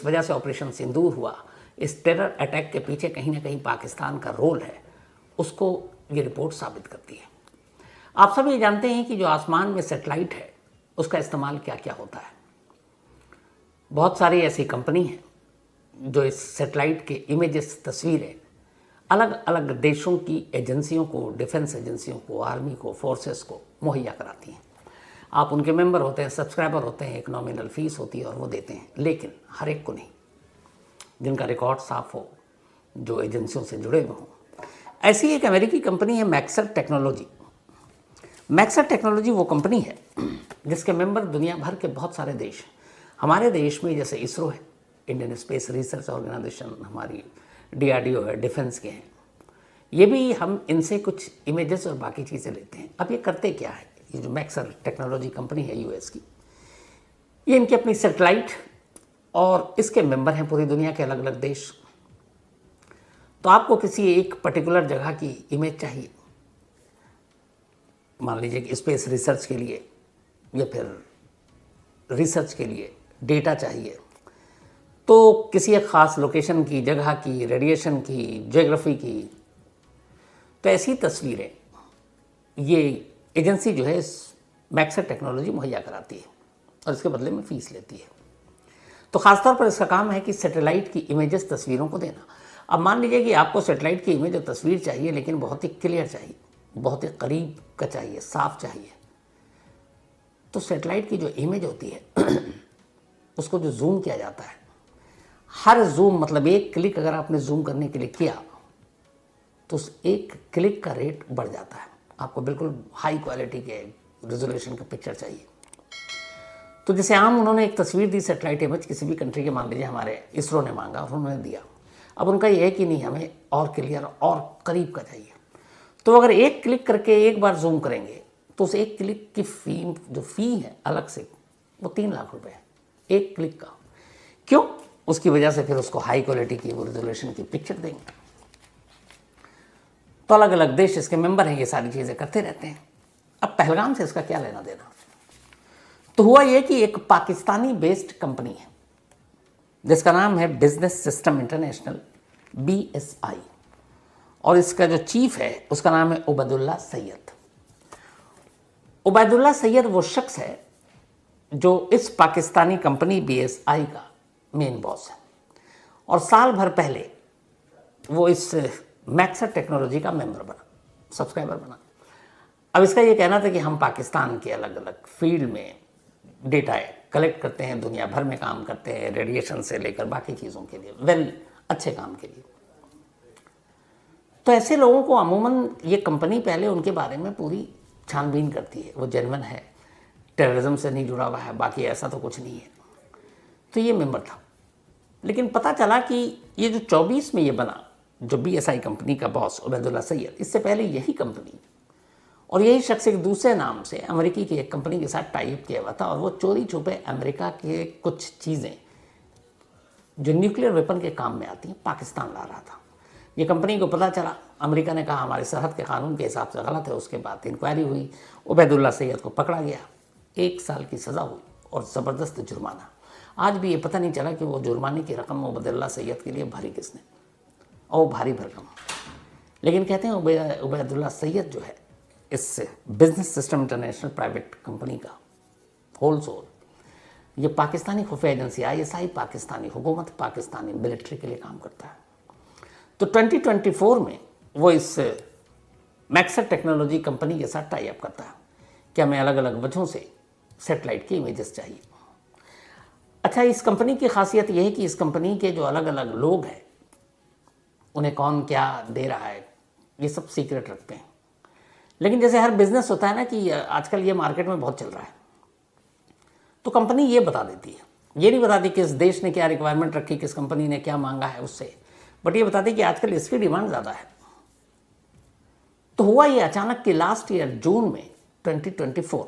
वजह से ऑपरेशन सिंदूर हुआ, इस टेरर अटैक के पीछे कहीं ना कहीं पाकिस्तान का रोल है, उसको ये रिपोर्ट साबित करती है। आप सब ये जानते हैं कि जो आसमान में सैटेलाइट है उसका इस्तेमाल क्या क्या होता है। बहुत सारी ऐसी कंपनी हैं जो इस सैटेलाइट के इमेजेस, तस्वीरें अलग अलग देशों की एजेंसियों को, डिफेंस एजेंसियों को, आर्मी को, फोर्सेस को मुहैया कराती हैं। आप उनके मेंबर होते हैं, सब्सक्राइबर होते हैं, एक नॉमिनल फीस होती है और वो देते हैं, लेकिन हर एक को नहीं, जिनका रिकॉर्ड साफ हो, जो एजेंसियों से जुड़े हुए हों। ऐसी एक अमेरिकी कंपनी है मैक्सर टेक्नोलॉजी। मैक्सर टेक्नोलॉजी वो कंपनी है जिसके मेंबर दुनिया भर के बहुत सारे देश हैं। हमारे देश में जैसे इसरो है, इंडियन स्पेस रिसर्च ऑर्गेनाइजेशन, हमारी DRDO है, डिफेंस के हैं, ये भी हम इनसे कुछ इमेजेस और बाकी चीज़ें लेते हैं। अब ये करते क्या है, ये जो मैक्सर टेक्नोलॉजी कंपनी है US की, ये इनकी अपनी सैटेलाइट और इसके मेंबर हैं पूरी दुनिया के अलग अलग देश। तो आपको किसी एक पर्टिकुलर जगह की इमेज चाहिए, मान लीजिए कि स्पेस रिसर्च के लिए या फिर रिसर्च के लिए डेटा चाहिए, तो किसी एक ख़ास लोकेशन की, जगह की, रेडिएशन की, ज्योग्राफी की, तो ऐसी तस्वीरें ये एजेंसी जो है मैक्सर टेक्नोलॉजी मुहैया कराती है और इसके बदले में फ़ीस लेती है। तो ख़ासतौर पर इसका काम है कि सैटेलाइट की इमेजेस, तस्वीरों को देना। अब मान लीजिए कि आपको सैटेलाइट की इमेज और तस्वीर चाहिए, लेकिन बहुत ही क्लियर चाहिए, बहुत ही करीब का चाहिए, साफ चाहिए। तो सैटेलाइट की जो इमेज होती है उसको जो जूम किया जाता है, हर जूम मतलब एक क्लिक अगर आपने जूम करने के लिए किया तो उस एक क्लिक का रेट बढ़ जाता है। आपको बिल्कुल हाई क्वालिटी के रेजोल्यूशन का पिक्चर चाहिए। तो जैसे आम उन्होंने एक तस्वीर दी सैटेलाइट इमेज किसी भी कंट्री के, मान लीजिए हमारे इसरो ने मांगा और उन्होंने दिया। अब उनका ये है कि नहीं, हमें और क्लियर और करीब का चाहिए। तो अगर एक क्लिक करके एक बार जूम करेंगे तो उस एक क्लिक की फ़ी है अलग से, वो 3 लाख रुपए है एक क्लिक का। क्यों? उसकी वजह से फिर उसको हाई क्वालिटी की, वो रेजोल्यूशन की पिक्चर देंगे। तो अलग अलग देश इसके मेंबर हैं, ये सारी चीज़ें करते रहते हैं। अब पहलगाम से इसका क्या लेना देना? तो हुआ ये कि एक पाकिस्तानी बेस्ड कंपनी है जिसका नाम है बिजनेस सिस्टम इंटरनेशनल, BSI, और इसका जो चीफ है उसका नाम है उबैदुल्ला सैयद। उबैदुल्ला सैयद वो शख्स है जो इस पाकिस्तानी कंपनी BSI का मेन बॉस है और साल भर पहले वो इस मैक्सर टेक्नोलॉजी का मेंबर बना, सब्सक्राइबर बना। अब इसका ये कहना था कि हम पाकिस्तान के अलग अलग फील्ड में डेटा कलेक्ट करते हैं, दुनिया भर में काम करते हैं, रेडिएशन से लेकर बाकी चीज़ों के लिए, अच्छे काम के लिए। तो ऐसे लोगों को अमूमन ये कंपनी पहले उनके बारे में पूरी छानबीन करती है, वो जेन्युइन है, टेररिज्म से नहीं जुड़ा हुआ है, बाकी ऐसा तो कुछ नहीं है। तो ये मेंबर था, लेकिन पता चला कि ये जो 24 में ये बना, जो BSI कंपनी का बॉस उबैदुल्ला सैयद, इससे पहले यही कंपनी और यही शख्स एक दूसरे नाम से अमेरिकी की एक कंपनी के साथ टाई अप किया हुआ था और वो चोरी छुपे अमेरिका के कुछ चीज़ें जो न्यूक्लियर वेपन के काम में आती हैं पाकिस्तान ला रहा था। ये कंपनी को पता चला, अमेरिका ने कहा हमारे सरहद के कानून के हिसाब से गलत है, उसके बाद इंक्वायरी हुई, उबैदुल्ला सैयद को पकड़ा गया, 1 साल की सज़ा हुई और ज़बरदस्त जुर्माना। आज भी ये पता नहीं चला कि वो जुर्माने की रकम उबैदुल्ला सैयद के लिए भरी किसने, और वो भारी भरकम। लेकिन कहते हैं उबैदुल्ला सैयद जो है इस business system international private company का होल सोल, ये पाकिस्तानी खुफिया एजेंसी ISI, पाकिस्तानी हुकूमत, पाकिस्तानी मिलिट्री के लिए काम करता है। तो 2024 में वो इस मैक्सर टेक्नोलॉजी कंपनी के साथ टाई अप करता है कि हमें अलग अलग वजहों से सैटेलाइट की इमेजेस चाहिए। अच्छा, इस कंपनी की खासियत यह है कि इस कंपनी के जो अलग अलग लोग हैं उन्हें कौन क्या दे रहा है ये सब सीक्रेट रखते हैं। लेकिन जैसे हर बिजनेस होता है ना कि आजकल ये मार्केट में बहुत चल रहा है, तो कंपनी ये बता देती है, ये नहीं बताती किस देश ने क्या रिक्वायरमेंट रखी, किस कंपनी ने क्या मांगा है उससे, बट ये बताती कि आजकल इसकी डिमांड ज़्यादा है। तो हुआ ये अचानक कि लास्ट ईयर जून में 2024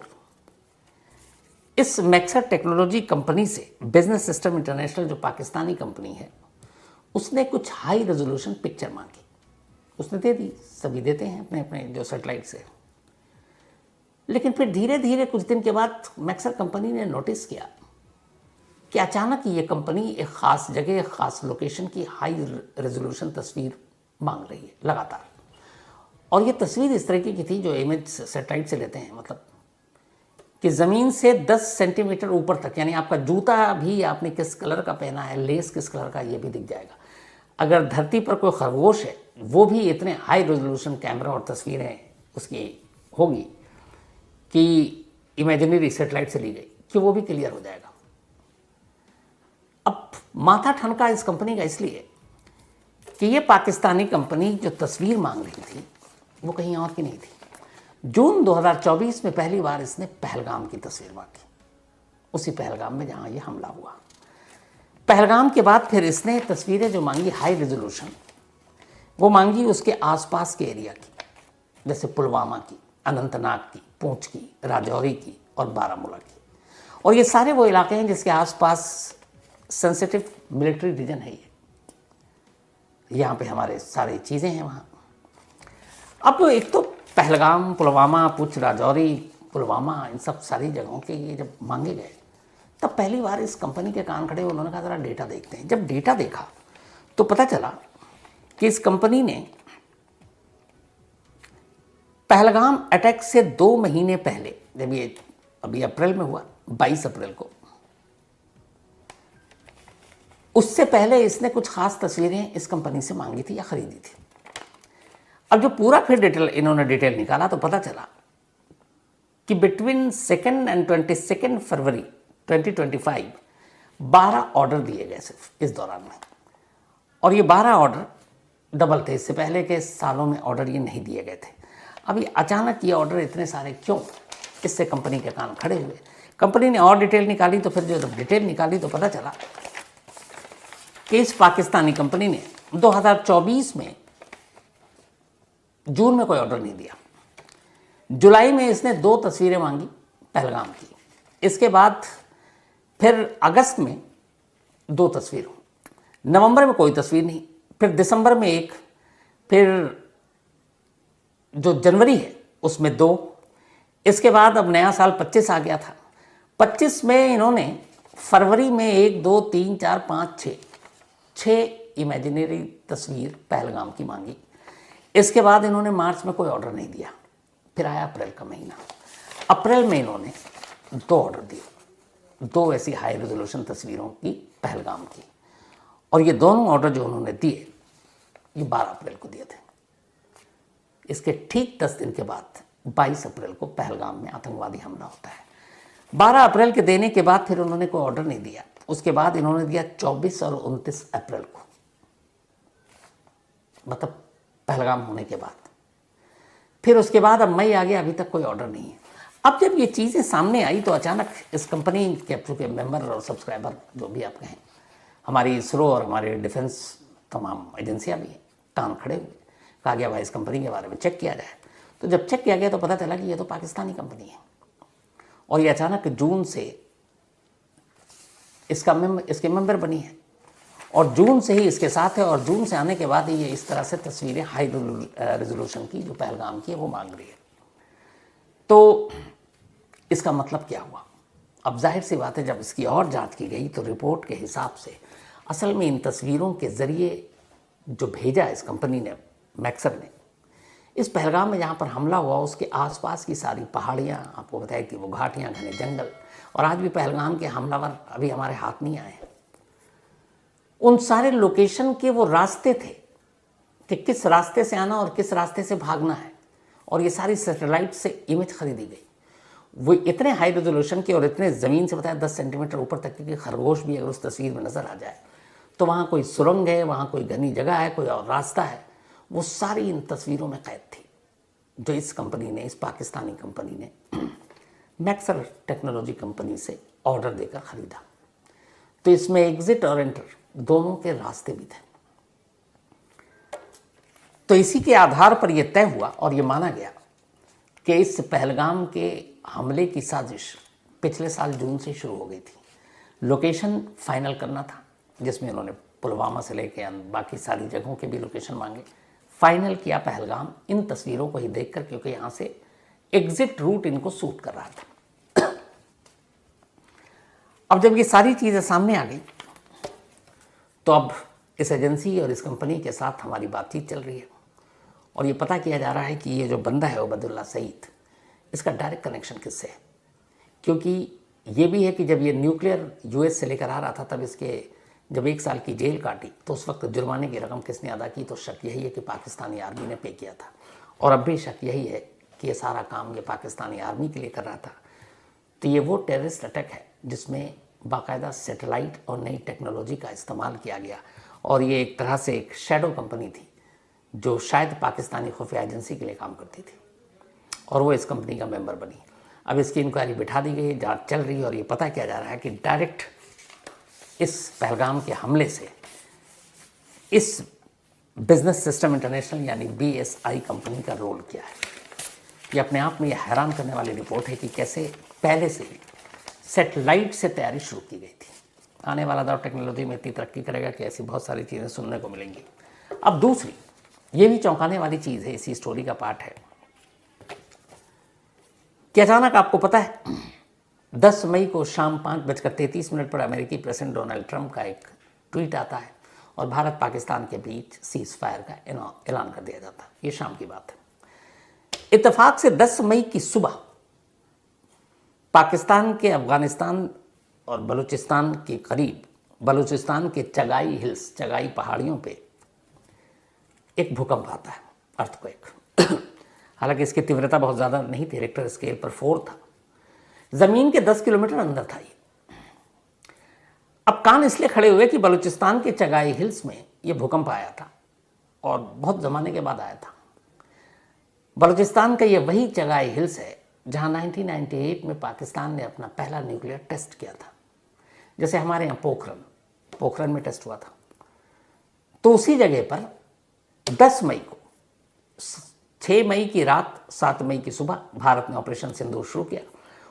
इस मैक्सर टेक्नोलॉजी कंपनी से बिजनेस सिस्टम इंटरनेशनल जो पाकिस्तानी कंपनी है उसने कुछ हाई रेजोल्यूशन पिक्चर मांगी, उसने दे दी, सभी देते हैं अपने अपने जो सैटेलाइट से। लेकिन फिर धीरे धीरे कुछ दिन के बाद मैक्सर कंपनी ने नोटिस किया कि अचानक ये कंपनी एक ख़ास जगह, एक ख़ास लोकेशन की हाई रेजोल्यूशन तस्वीर मांग रही है लगातार। और ये तस्वीर इस तरीके की थी जो इमेज सैटेलाइट से लेते हैं, मतलब कि ज़मीन से 10 सेंटीमीटर ऊपर तक, यानी आपका जूता भी आपने किस कलर का पहना है, लेस किस कलर का, ये भी दिख जाएगा। अगर धरती पर कोई खरगोश है वो भी इतने हाई रेजोल्यूशन कैमरा और तस्वीरें उसकी होगी कि इमेजिनरी सेटेलाइट से ली गई कि वो भी क्लियर हो जाएगा। अब माथा ठनका इस कंपनी का इसलिए कि ये पाकिस्तानी कंपनी जो तस्वीर मांग रही थी वो कहीं और की नहीं थी। जून 2024 में पहली बार इसने पहलगाम की तस्वीर मांगी, उसी पहलगाम में जहां ये हमला हुआ। पहलगाम के बाद फिर इसने तस्वीरें जो मांगी हाई रेजोल्यूशन, वो मांगी उसके आसपास के एरिया की, जैसे पुलवामा की, अनंतनाग की, पुंछ की, राजौरी की और बारामूला की। और ये सारे वो इलाके हैं जिसके आसपास सेंसिटिव मिलिट्री रीजन है। ये यहाँ पे हमारे सारी चीज़ें हैं वहाँ। अब एक तो पहलगाम, पुलवामा, पुंछ, राजौरी, पुलवामा, इन सब सारी जगहों के ये जब मांगे गए तब पहली बार इस कंपनी के कान खड़े, उन्होंने कहा ज़रा डेटा देखते हैं। जब डेटा देखा तो पता चला कि इस कंपनी ने पहलगाम अटैक से 2 महीने पहले, जब ये अभी अप्रैल में हुआ 22 अप्रैल को, उससे पहले इसने कुछ खास तस्वीरें इस कंपनी से मांगी थी या खरीदी थी। अब जो पूरा फिर इन्होंने डिटेल निकाला तो पता चला कि बिटवीन 2 एंड 22 फरवरी 2025 12 ऑर्डर दिए गए सिर्फ इस दौरान में। और ये 12 ऑर्डर डबल थे, इससे पहले के सालों में ऑर्डर ये नहीं दिए गए थे। अभी अचानक ये ऑर्डर इतने सारे क्यों, इससे कंपनी के कान खड़े हुए। कंपनी ने और डिटेल निकाली तो फिर जब डिटेल निकाली तो पता चला कि इस पाकिस्तानी कंपनी ने 2024 में जून में कोई ऑर्डर नहीं दिया। जुलाई में इसने 2 तस्वीरें मांगी पहलगाम की, इसके बाद फिर अगस्त में 2 तस्वीर, नवंबर में कोई तस्वीर नहीं, फिर दिसंबर में 1, फिर जो जनवरी है उसमें 2, इसके बाद अब नया साल 25 आ गया था। 25 में इन्होंने फरवरी में 1, 2, 3, 4, 5, 6 इमेजिनरी तस्वीर पहलगाम की मांगी। इसके बाद इन्होंने मार्च में कोई ऑर्डर नहीं दिया। फिर आया अप्रैल का महीना। अप्रैल में इन्होंने 2 ऑर्डर दिए, 2 ऐसी हाई रेजोल्यूशन तस्वीरों की पहलगाम की। और ये दोनों ऑर्डर जो उन्होंने दिए ये 12 अप्रैल को दिए थे। इसके ठीक 10 दिन के बाद 22 अप्रैल को पहलगाम में आतंकवादी हमला होता है। 12 अप्रैल के देने के बाद फिर उन्होंने कोई ऑर्डर नहीं दिया। उसके बाद इन्होंने दिया 24 और 29 अप्रैल को, मतलब पहलगाम होने के बाद। फिर उसके बाद अब मई आ गया, अभी तक कोई ऑर्डर नहीं है। अब जब ये चीज़ें सामने आई तो अचानक इस कंपनी के चूँकि मेंबर और सब्सक्राइबर जो भी आप कहें, हमारी इसरो और हमारे डिफेंस तमाम एजेंसियाँ भी कान खड़े हुए। कहा गया भाई इस कंपनी के बारे में चेक किया जाए। तो जब चेक किया गया तो पता चला कि ये तो पाकिस्तानी कंपनी है और ये अचानक जून से इसके मेंबर बनी है और जून से ही इसके साथ है। और जून से आने के बाद ये इस तरह से तस्वीरें हाई रेजोल्यूशन की जो पहलगाम की है वो मांग रही है। तो इसका मतलब क्या हुआ? अब जाहिर सी बात है, जब इसकी और जांच की गई तो रिपोर्ट के हिसाब से असल में इन तस्वीरों के ज़रिए जो भेजा इस कंपनी ने, मैक्सर ने, इस पहलगाम में जहाँ पर हमला हुआ उसके आसपास की सारी पहाड़ियाँ, आपको बताया कि वो घाटियाँ, घने जंगल, और आज भी पहलगाम के हमलावर अभी हमारे हाथ नहीं आए हैं। उन सारे लोकेशन के वो रास्ते थे कि किस रास्ते से आना और किस रास्ते से भागना है, और ये सारी सैटेलाइट से इमेज खरीदी गई। वो इतने हाई रेजोल्यूशन के और इतने ज़मीन से बताया 10 सेंटीमीटर ऊपर तक के खरगोश भी अगर उस तस्वीर में नज़र आ जाए तो वहाँ कोई सुरंग है, वहाँ कोई घनी जगह है, कोई और रास्ता है, वो सारी इन तस्वीरों में कैद थी जो इस कंपनी ने, इस पाकिस्तानी कंपनी ने मैक्सर टेक्नोलॉजी कंपनी से ऑर्डर देकर ख़रीदा। तो इसमें एग्ज़िट और एंटर दोनों के रास्ते भी थे। तो इसी के आधार पर यह तय हुआ और ये माना गया कि इस पहलगाम के हमले की साजिश पिछले साल जून से शुरू हो गई थी। लोकेशन फाइनल करना था जिसमें उन्होंने पुलवामा से लेकर बाकी सारी जगहों के भी लोकेशन मांगे। फाइनल किया पहलगाम इन तस्वीरों को ही देखकर, क्योंकि यहाँ से एग्जिट रूट इनको सूट कर रहा था। अब जब ये सारी चीज़ें सामने आ गई तो अब इस एजेंसी और इस कंपनी के साथ हमारी बातचीत चल रही है और ये पता किया जा रहा है कि ये जो बंदा है उबैदुल्ला सईद, इसका डायरेक्ट कनेक्शन किससे है। क्योंकि ये भी है कि जब ये न्यूक्लियर यूएस से लेकर आ रहा था तब इसके जब 1 साल की जेल काटी तो उस वक्त जुर्माने की रकम किसने अदा की, तो शक यही है कि पाकिस्तानी आर्मी ने पे किया था। और अब भी शक यही है कि ये सारा काम ये पाकिस्तानी आर्मी के लिए कर रहा था। तो ये वो टेररिस्ट अटैक है जिसमें बाकायदा सैटेलाइट और नई टेक्नोलॉजी का इस्तेमाल किया गया और ये एक तरह से एक शैडो कंपनी थी जो शायद पाकिस्तानी खुफिया एजेंसी के लिए काम करती थी और वो इस कंपनी का मेंबर बनी। अब इसकी इंक्वायरी बिठा दी गई, जांच चल रही है और ये पता किया जा रहा है कि डायरेक्ट इस पहलगाम के हमले से इस बिजनेस सिस्टम इंटरनेशनल यानी BSI कंपनी का रोल क्या है। ये अपने आप में हैरान करने वाली रिपोर्ट है कि कैसे पहले से ही सैटेलाइट से तैयारी शुरू की गई थी। आने वाला दौर टेक्नोलॉजी में इतनी तरक्की करेगा कि ऐसी बहुत सारी चीज़ें सुनने को मिलेंगी। अब दूसरी, ये भी चौंकाने वाली चीज़ है, इसी स्टोरी का पार्ट है कि अचानक आपको पता है 10 मई को शाम 5:33 पर अमेरिकी प्रेसिडेंट डोनाल्ड ट्रंप का एक ट्वीट आता है और भारत पाकिस्तान के बीच सीज फायर का ऐलान कर दिया जाता है। ये शाम की बात है। इत्तेफाक से 10 मई की सुबह पाकिस्तान के अफगानिस्तान और बलूचिस्तान के करीब बलूचिस्तान के चगाई हिल्स, चगाई पहाड़ियों पे एक भूकंप आता है, अर्थक्वेक। हालांकि इसकी तीव्रता बहुत ज़्यादा नहीं थी, रिक्टर स्केल पर 4 था। ज़मीन के 10 किलोमीटर अंदर था ये। अब कान इसलिए खड़े हुए कि बलूचिस्तान के चगाई हिल्स में ये भूकंप आया था और बहुत ज़माने के बाद आया था। बलूचिस्तान का ये वही चगाई हिल्स है जहाँ 1998 में पाकिस्तान ने अपना पहला न्यूक्लियर टेस्ट किया था। जैसे हमारे यहाँ पोखरन में टेस्ट हुआ था, तो उसी जगह पर 10 मई को 6 मई की रात 7 मई की सुबह भारत ने ऑपरेशन सिंदूर शुरू किया।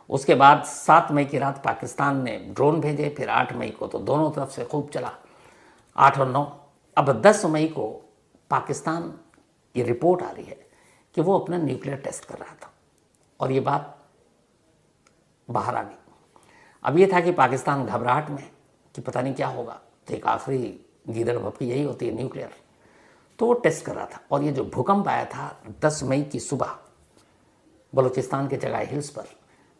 उसके बाद 7 मई की रात पाकिस्तान ने ड्रोन भेजे, फिर 8 मई को तो दोनों तरफ से खूब चला, 8 और 9। अब 10 मई को पाकिस्तान की रिपोर्ट आ रही है कि वो अपना न्यूक्लियर टेस्ट कर रहा था और ये बात बाहर आ गई। अब ये था कि पाकिस्तान घबराहट में कि पता नहीं क्या होगा, तो एक आखिरी गीदड़ भपकी यही होती है न्यूक्लियर, तो वो टेस्ट कर रहा था। और ये जो भूकंप आया था 10 मई की सुबह बलूचिस्तान के चगाई हिल्स पर,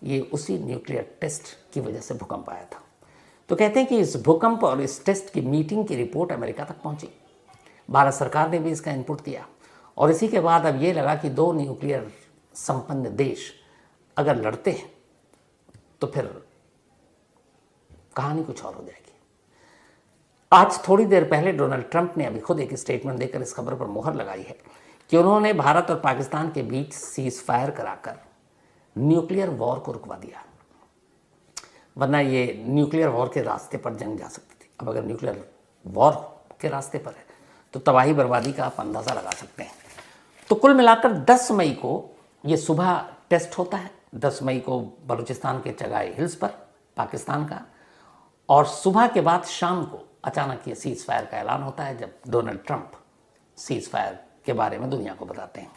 ये उसी न्यूक्लियर टेस्ट की वजह से भूकंप आया था। तो कहते हैं कि इस भूकंप और इस टेस्ट की मीटिंग की रिपोर्ट अमेरिका तक पहुंची। भारत सरकार ने भी इसका इनपुट दिया और इसी के बाद अब ये लगा कि 2 न्यूक्लियर संपन्न देश अगर लड़ते हैं तो फिर कहानी कुछ और हो जाएगी। आज थोड़ी देर पहले डोनाल्ड ट्रंप ने अभी खुद एक स्टेटमेंट देकर इस खबर पर मुहर लगाई है कि उन्होंने भारत और पाकिस्तान के बीच सीज फायर कराकर न्यूक्लियर वॉर को रुकवा दिया, वरना ये न्यूक्लियर वॉर के रास्ते पर जंग जा सकती थी। अब अगर न्यूक्लियर वॉर के रास्ते पर है तो तबाही बर्बादी का आप अंदाज़ा लगा सकते हैं। तो कुल मिलाकर 10 मई को ये सुबह टेस्ट होता है, 10 मई को बलूचिस्तान के चगाई हिल्स पर पाकिस्तान का, और सुबह के बाद शाम को अचानक ये सीज फायर का ऐलान होता है जब डोनाल्ड ट्रंप सीज फायर के बारे में दुनिया को बताते हैं।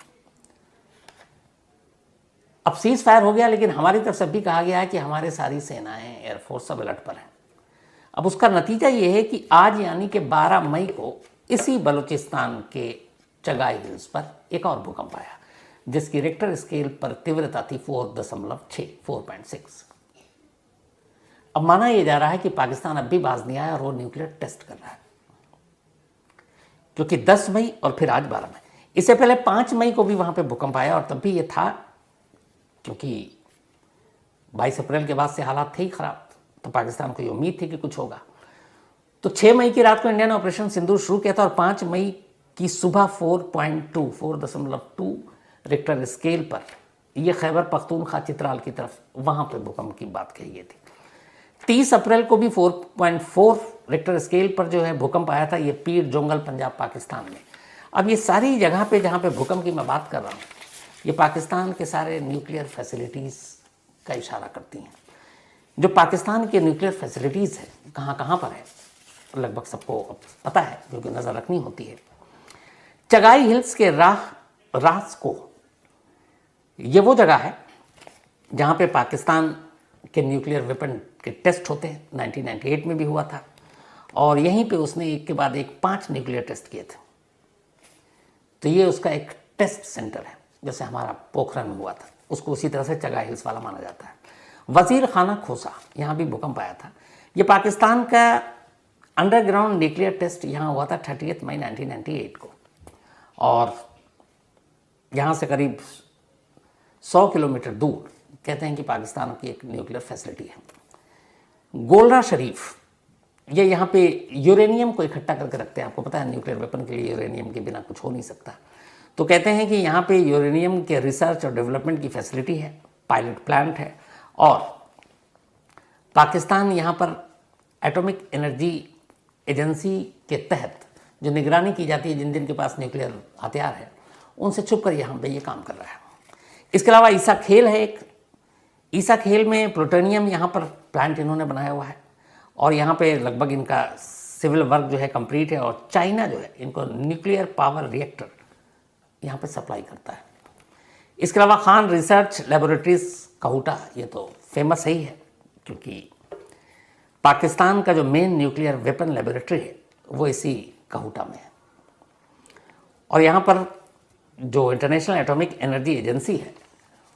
अब सीज फायर हो गया, लेकिन हमारी तरफ से भी कहा गया है कि हमारे सारी सेनाएं, एयरफोर्स सब अलर्ट पर हैं। अब उसका नतीजा ये है कि आज यानी कि 12 मई को इसी बलूचिस्तान के चगाई हिल्स पर एक और भूकंप आया जिसकी रिक्टर स्केल पर तीव्रता थी 4.6। अब माना यह जा रहा है कि पाकिस्तान अब भी बाज नहीं आया और वो न्यूक्लियर टेस्ट कर रहा है, क्योंकि 10 मई और फिर आज 12 मई। इससे पहले 5 मई को भी वहां पे भूकंप आया और तब भी ये था, क्योंकि 22 अप्रैल के बाद से हालात थे ही खराब, तो पाकिस्तान को ये उम्मीद थी कि कुछ होगा। तो 6 मई की रात को इंडिया ने ऑपरेशन सिंदूर शुरू किया था और 5 मई की सुबह 4.2 रिक्टर स्केल पर यह खैबर पख्तूनख्वा चित्राल की तरफ वहां पे भूकंप की बात कही गई थी। 30 अप्रैल को भी 4.4 रिक्टर स्केल पर जो है भूकंप आया था, ये पीर जोंगल पंजाब पाकिस्तान में। अब ये सारी जगह पे जहाँ पे भूकंप की मैं बात कर रहा हूँ, ये पाकिस्तान के सारे न्यूक्लियर फैसिलिटीज़ का इशारा करती हैं। जो पाकिस्तान के न्यूक्लियर फैसिलिटीज़ है कहाँ कहाँ पर है लगभग सबको पता है, क्योंकि नज़र रखनी होती है। चगाई हिल्स के रास को, ये वो जगह है जहाँ पे पाकिस्तान के न्यूक्लियर वेपन के टेस्ट होते हैं, 1998 में भी हुआ था, और यहीं पे उसने एक के बाद एक 5 न्यूक्लियर टेस्ट किए थे। तो ये उसका एक टेस्ट सेंटर है, जैसे हमारा पोखरण में हुआ था, उसको उसी तरह से चगा हिल्स वाला माना जाता है। वजीर खाना खोसा, यहाँ भी भूकंप आया था। ये पाकिस्तान का अंडरग्राउंड न्यूक्लियर टेस्ट यहाँ हुआ था 30 मई 1998 को, और यहाँ से करीब 100 किलोमीटर दूर कहते हैं कि पाकिस्तान की एक न्यूक्लियर फैसिलिटी है। गोलरा शरीफ, ये यहाँ पे यूरेनियम को इकट्ठा करके रखते हैं। आपको पता है न्यूक्लियर वेपन के लिए यूरेनियम के बिना कुछ हो नहीं सकता। तो कहते हैं कि यहाँ पे यूरेनियम के रिसर्च और डेवलपमेंट की फैसिलिटी है, पायलट प्लांट है, और पाकिस्तान यहाँ पर एटॉमिक एनर्जी एजेंसी के तहत जो निगरानी की जाती है, जिन जिन के पास न्यूक्लियर हथियार है, उनसे छुप कर यहाँ पे ये काम कर रहा है। इसके अलावा ईसा खेल है एक, ईसा खेल में प्लूटोनियम यहाँ पर प्लांट इन्होंने बनाया हुआ है, और यहाँ पे लगभग इनका सिविल वर्क जो है कंप्लीट है, और चाइना जो है इनको न्यूक्लियर पावर रिएक्टर यहाँ पे सप्लाई करता है। इसके अलावा खान रिसर्च लेबोरेटरीज कहूटा, ये तो फेमस ही है, क्योंकि पाकिस्तान का जो मेन न्यूक्लियर वेपन लेबोरेटरी है वो इसी कहूटा में है। और यहाँ पर जो इंटरनेशनल एटॉमिक एनर्जी एजेंसी है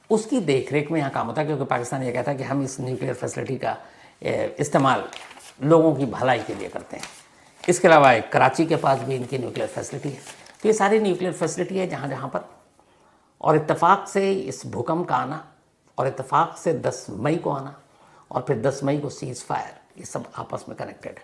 उसकी देखरेख में यहाँ काम होता है, क्योंकि पाकिस्तान ये कहता है कि हम इस न्यूक्लियर फैसिलिटी का इस्तेमाल लोगों की भलाई के लिए करते हैं। इसके अलावा एक कराची के पास भी इनकी न्यूक्लियर फैसिलिटी है। तो ये सारी न्यूक्लियर फैसिलिटी है जहाँ जहाँ पर, और इत्तेफाक से इस भूकंप का आना, और इत्तेफाक से 10 मई को आना, और फिर 10 मई को सीज फायर, ये सब आपस में कनेक्टेड है।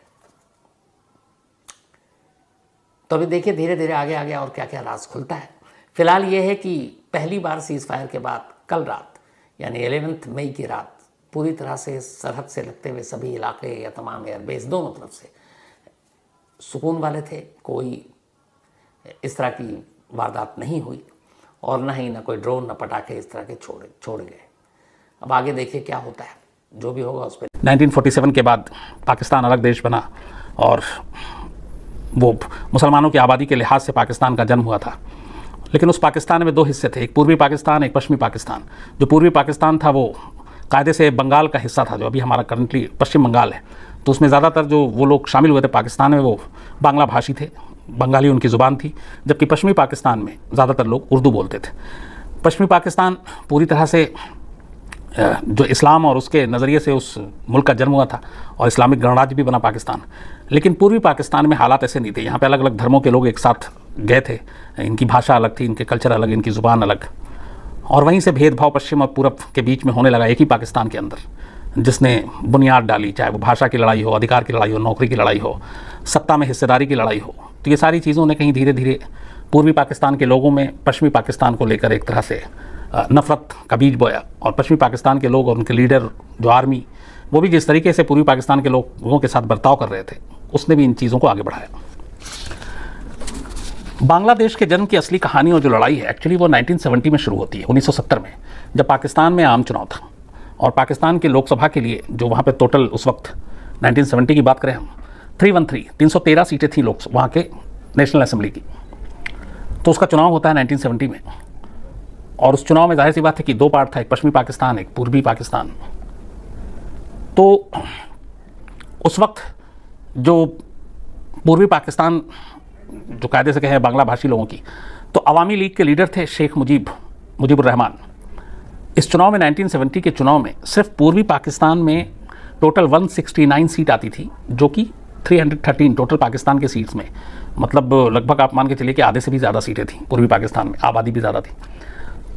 तो अभी देखिए धीरे धीरे आगे आगे और क्या क्या राज खुलता है। फिलहाल ये है कि पहली बार सीज फायर के बाद कल रात यानी 11 मई की रात पूरी तरह से सरहद से लगते हुए सभी इलाके या तमाम एयरबेस दोनों तरफ से सुकून वाले थे। कोई इस तरह की वारदात नहीं हुई, और ना ही ना कोई ड्रोन ना पटाखे इस तरह के छोड़े गए। अब आगे देखिए क्या होता है, जो भी होगा उस पर। 1947 के बाद पाकिस्तान अलग देश बना, और वो मुसलमानों की आबादी के लिहाज से पाकिस्तान का जन्म हुआ था। लेकिन उस पाकिस्तान में 2 हिस्से थे, एक पूर्वी पाकिस्तान, एक पश्चिमी पाकिस्तान। जो पूर्वी पाकिस्तान था वो कायदे से बंगाल का हिस्सा था, जो अभी हमारा करंटली पश्चिम बंगाल है। तो उसमें ज़्यादातर जो वो लोग शामिल हुए थे पाकिस्तान में वो बांग्ला भाषी थे, बंगाली उनकी ज़ुबान थी। जबकि पश्चिमी पाकिस्तान में ज़्यादातर लोग उर्दू बोलते थे। पश्चिमी पाकिस्तान पूरी तरह से जो इस्लाम और उसके नज़रिए से उस मुल्क का जन्म हुआ था, और इस्लामिक गणराज्य भी बना पाकिस्तान। लेकिन पूर्वी पाकिस्तान में हालात ऐसे नहीं थे। यहाँ पे अलग अलग धर्मों के लोग एक साथ गए थे, इनकी भाषा अलग थी, इनके कल्चर अलग, इनकी ज़ुबान अलग, और वहीं से भेदभाव पश्चिम और पूरब के बीच में होने लगा एक ही पाकिस्तान के अंदर, जिसने बुनियाद डाली, चाहे वो भाषा की लड़ाई हो, अधिकार की लड़ाई हो, नौकरी की लड़ाई हो, सत्ता में हिस्सेदारी की लड़ाई हो। तो ये सारी चीज़ों ने कहीं धीरे धीरे पूर्वी पाकिस्तान के लोगों में पश्चिमी पाकिस्तान को लेकर एक तरह से नफ़रत का बीज बोया, और पश्चिमी पाकिस्तान के लोग और उनके लीडर जो आर्मी, वो भी जिस तरीके से पूर्वी पाकिस्तान के लोगों के साथ बर्ताव कर रहे थे, उसने भी इन चीज़ों को आगे बढ़ाया। बांग्लादेश के जन्म की असली कहानी और जो लड़ाई है एक्चुअली वो 1970 में शुरू होती है, 1970 में, जब पाकिस्तान में आम चुनाव था। और पाकिस्तान की लोकसभा के लिए जो वहाँ पे टोटल उस वक्त 1970 की बात करें हम, 313 सीटें थी लोग वहाँ के नेशनल असेंबली की। तो उसका चुनाव होता है 1970 में, और उस चुनाव में जाहिर सी बात है कि 2 पार्ट था, एक पश्चिमी पाकिस्तान, एक पूर्वी पाकिस्तान। तो उस वक्त जो पूर्वी पाकिस्तान जो कायदे से कहें बांग्ला भाषी लोगों की, तो अवामी लीग के लीडर थे शेख मुजीबुर रहमान। इस चुनाव में 1970 के चुनाव में सिर्फ पूर्वी पाकिस्तान में टोटल 169 सीट आती थी, जो कि 313 टोटल पाकिस्तान के सीट्स में, मतलब लगभग आप मान के चलिए कि आधे से भी ज़्यादा सीटें थी पूर्वी पाकिस्तान में, आबादी भी ज़्यादा थी।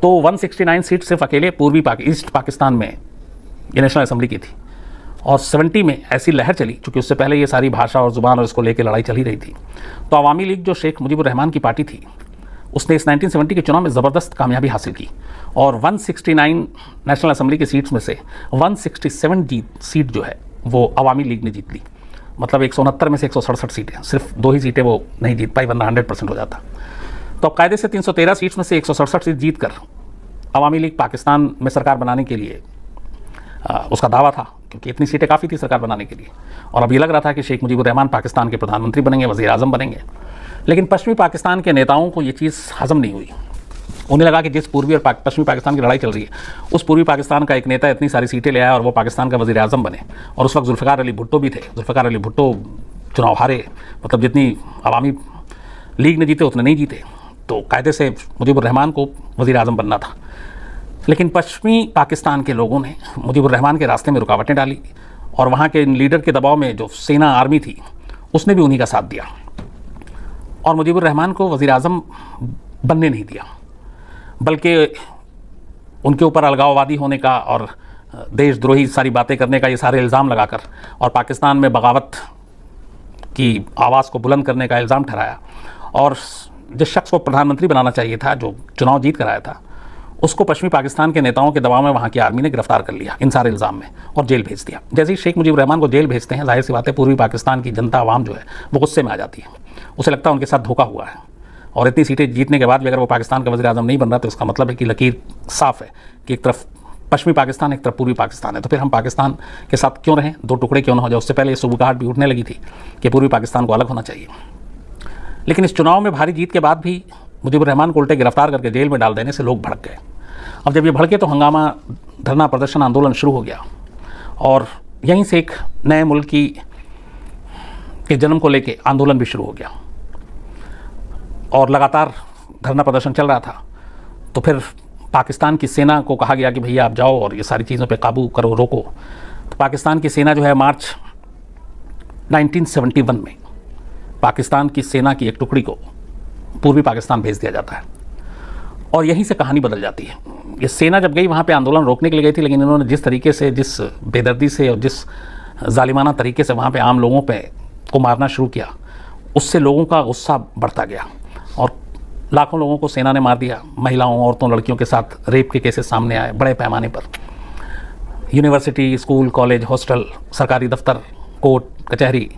तो 169 सीट सिर्फ अकेले ईस्ट पाकिस्तान में ये नेशनल असेंबली की थी। और 70 में ऐसी लहर चली, चूँकि उससे पहले ये सारी भाषा और ज़ुबान और इसको लेकर लड़ाई चल ही रही थी। तो अवामी लीग जो शेख मुजीबुर रहमान की पार्टी थी, उसने इस 1970 के चुनाव में ज़बरदस्त कामयाबी हासिल की, और 169 नेशनल असेंबली की सीट्स में से 167 सीट जो है वो अवामी लीग ने जीत ली। मतलब 169 में से 167 सीटें, सिर्फ 2 ही सीटें वो नहीं जीत पाई, वरना 100% हो जाता। तो अब कायदे से 313 सीट्स में से 167 सीट जीत कर अवामी लीग पाकिस्तान में सरकार बनाने के लिए उसका दावा था, क्योंकि इतनी सीटें काफ़ी थी सरकार बनाने के लिए। और अब ये लग रहा था कि शेख मुजीबुर रहमान पाकिस्तान के प्रधानमंत्री बनेंगे, वज़ीर आज़म बनेंगे। लेकिन पश्चिमी पाकिस्तान के नेताओं को ये चीज़ हज़म नहीं हुई। उन्हें लगा कि जिस पूर्वी और पश्चिमी पाकिस्तान की लड़ाई चल रही है, उस पूर्वी पाकिस्तान का एक नेता इतनी सारी सीटें ले आया और वो पाकिस्तान का वज़ीर आज़म बने। और उस वक्त जुल्फ़िकार अली भुट्टो भी थे। जुल्फ़िकार अली भुट्टो चुनाव हारे, मतलब जितनी अवामी लीग ने जीते उतने नहीं जीते, तो कायदे से मुजीबुर रहमान को वज़ीर आज़म बनना था। लेकिन पश्चिमी पाकिस्तान के लोगों ने मुजीबुर रहमान के रास्ते में रुकावटें डाली और वहाँ के लीडर के दबाव में जो सेना आर्मी थी उसने भी उन्हीं का साथ दिया और मुजीबुर रहमान को वज़ीर आज़म बनने नहीं दिया, बल्कि उनके ऊपर अलगाववादी होने का और देशद्रोही सारी बातें करने का ये सारे इल्ज़ाम लगाकर और पाकिस्तान में बगावत की आवाज़ को बुलंद करने का इल्ज़ाम ठहराया। और जिस शख्स को प्रधानमंत्री बनाना चाहिए था, जो चुनाव जीत कर आया था, उसको पश्चिमी पाकिस्तान के नेताओं के दबाव में वहाँ की आर्मी ने गिरफ्तार कर लिया इन सारे इल्ज़ाम में और जेल भेज दिया। जैसे ही शेख मुजीबुर रहमान को जेल भेजते हैं, जाहिर सी बात है पूर्वी पाकिस्तान की जनता आवाम जो है वो गुस्से में आ जाती है। उसे लगता है उनके साथ धोखा हुआ है और इतनी सीटें जीतने के बाद भी अगर वो पाकिस्तान का वज़ीर आज़म नहीं बन रहा तो इसका मतलब है कि लकीर साफ़ है कि एक तरफ पश्चिमी पाकिस्तान, एक तरफ पूर्वी पाकिस्तान है। तो फिर हम पाकिस्तान के साथ क्यों रहें, दो टुकड़े क्यों ना हो जाए। उससे पहले ये सुबुगाहट भी उठने लगी थी कि पूर्वी पाकिस्तान को अलग होना चाहिए। लेकिन इस चुनाव में भारी जीत के बाद भी मुजीबुर रहमान को उल्टे गिरफ्तार करके जेल में डाल देने से लोग भड़क गए। अब जब ये भड़के तो हंगामा, धरना प्रदर्शन, आंदोलन शुरू हो गया और यहीं से एक नए मुल्क के जन्म को लेके आंदोलन भी शुरू हो गया और लगातार धरना प्रदर्शन चल रहा था। तो फिर पाकिस्तान की सेना को कहा गया कि भैया आप जाओ और ये सारी चीज़ों पे काबू करो, रोको। तो पाकिस्तान की सेना जो है मार्च 1971 में पाकिस्तान की सेना की एक टुकड़ी को पूर्वी पाकिस्तान भेज दिया जाता है और यहीं से कहानी बदल जाती है। ये सेना जब गई वहाँ पे आंदोलन रोकने के लिए गई थी, लेकिन इन्होंने जिस तरीके से, जिस बेदर्दी से और जिस जालिमाना तरीके से वहाँ पे आम लोगों पे को मारना शुरू किया, उससे लोगों का गुस्सा बढ़ता गया और लाखों लोगों को सेना ने मार दिया। महिलाओं, औरतों, लड़कियों के साथ रेप के केसेस सामने आए बड़े पैमाने पर। यूनिवर्सिटी, स्कूल, कॉलेज, हॉस्टल, सरकारी दफ्तर, कोर्ट, कचहरी,